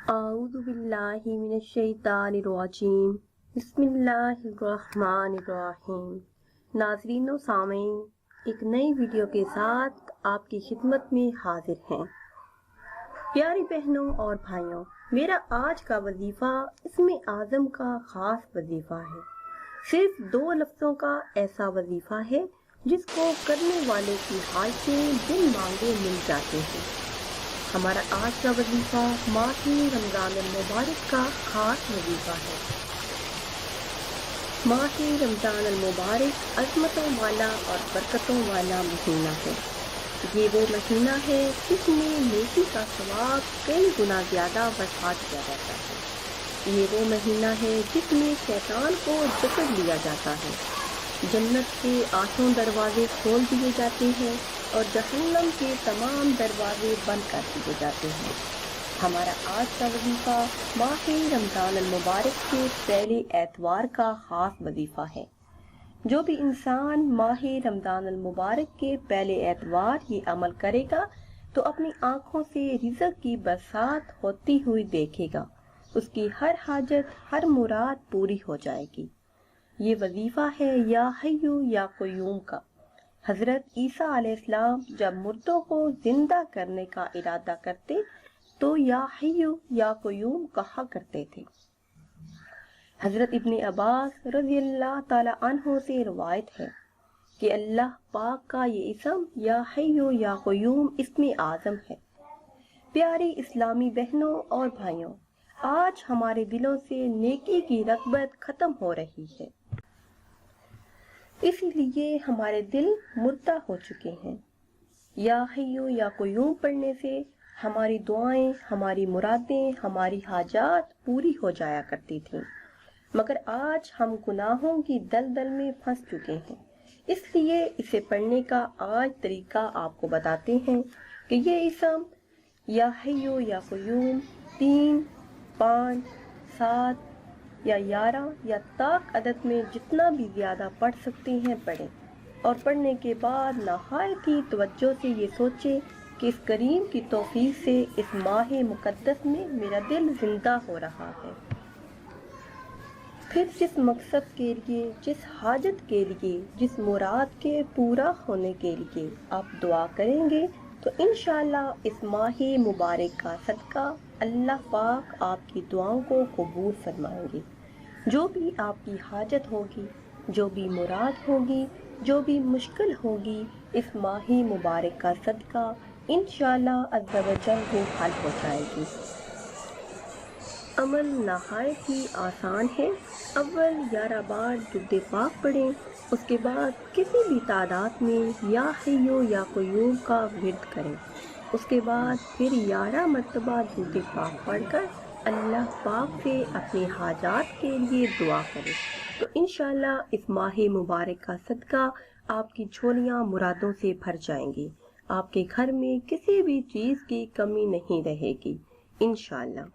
اعوذ باللہ من الشیطان الرجیم بسم اللہ الرحمن الرحیم۔ ناظرین و سامعین، ایک نئی ویڈیو کے ساتھ آپ کی خدمت میں حاضر ہیں۔ پیاری بہنوں اور بھائیوں، میرا آج کا وظیفہ اسم اعظم کا خاص وظیفہ ہے۔ صرف 2 لفظوں کا ایسا وظیفہ ہے جس کو کرنے والے کی حاجتیں بن مانگے مل جاتے ہیں۔ ہمارا آج کا وظیفہ ماہ رمضان المبارک کا خاص وظیفہ ہے۔ ماہ رمضان المبارک عظمتوں والا اور برکتوں والا مہینہ ہے۔ یہ وہ مہینہ ہے جس میں نیکی کا ثواب کئی گنا زیادہ برپا کیا جاتا ہے۔ یہ وہ مہینہ ہے جس میں شیطان کو جکڑ لیا جاتا ہے، جنت کے 8 دروازے کھول دیے جاتے ہیں اور جہنم کے تمام دروازے بند کر دیے جاتے ہیں۔ ہمارا آج کا وظیفہ ماہ رمضان المبارک کے پہلے اتوار کا خاص وظیفہ ہے۔ جو بھی انسان ماہ رمضان المبارک کے پہلے اتوار یہ عمل کرے گا تو اپنی آنکھوں سے رزق کی برسات ہوتی ہوئی دیکھے گا، اس کی ہر حاجت ہر مراد پوری ہو جائے گی۔ یہ وظیفہ ہے یا حیو یا قیوم کا۔ حضرت عیسیٰ علیہ السلام جب مردوں کو زندہ کرنے کا ارادہ کرتے تو یا حیو یا قیوم کہا کرتے تھے۔ حضرت ابن عباس رضی اللہ تعالی عنہ سے روایت ہے کہ اللہ پاک کا یہ اسم یا حیو یا قیوم اسم اعظم ہے۔ پیاری اسلامی بہنوں اور بھائیوں، آج ہمارے دلوں سے نیکی کی رغبت ختم ہو رہی ہے، اسی لیے ہمارے دل مردہ ہو چکے ہیں۔ یا حیو یا قیوم پڑھنے سے ہماری دعائیں، ہماری مرادیں، ہماری حاجات پوری ہو جایا کرتی تھیں، مگر آج ہم گناہوں کی دلدل میں پھنس چکے ہیں۔ اس لیے اسے پڑھنے کا آج طریقہ آپ کو بتاتے ہیں کہ یہ اسم یا حیو یا قیوم 3، 5، 7 یا 11 یا طاق عدد میں جتنا بھی زیادہ پڑھ سکتے ہیں پڑھیں، اور پڑھنے کے بعد نہایت ہی توجہ سے یہ سوچیں کہ اس کریم کی توفیق سے اس ماہ مقدس میں میرا دل زندہ ہو رہا ہے۔ پھر جس مقصد کے لیے، جس حاجت کے لیے، جس مراد کے پورا ہونے کے لیے آپ دعا کریں گے تو انشاءاللہ اس ماہ مبارک کا صدقہ اللہ پاک آپ کی دعاؤں کو قبول فرمائیں گے۔ جو بھی آپ کی حاجت ہوگی، جو بھی مراد ہوگی، جو بھی مشکل ہوگی، اس ماہ مبارک کا صدقہ انشاءاللہ عز و جل وہ حل ہو جائے گی۔ عمل نہایت ہی آسان ہے۔ اول 11 بار درود پاک پڑھیں، اس کے بعد کسی بھی تعداد میں یا حیو یا قیوم کا ورد کریں، اس کے بعد پھر 11 مرتبہ درود پاک پڑھ کر اللہ پاک سے اپنی حاجات کے لیے دعا کریں تو انشاءاللہ اس ماہ مبارک کا صدقہ آپ کی جھولیاں مرادوں سے بھر جائیں گی۔ آپ کے گھر میں کسی بھی چیز کی کمی نہیں رہے گی انشاءاللہ۔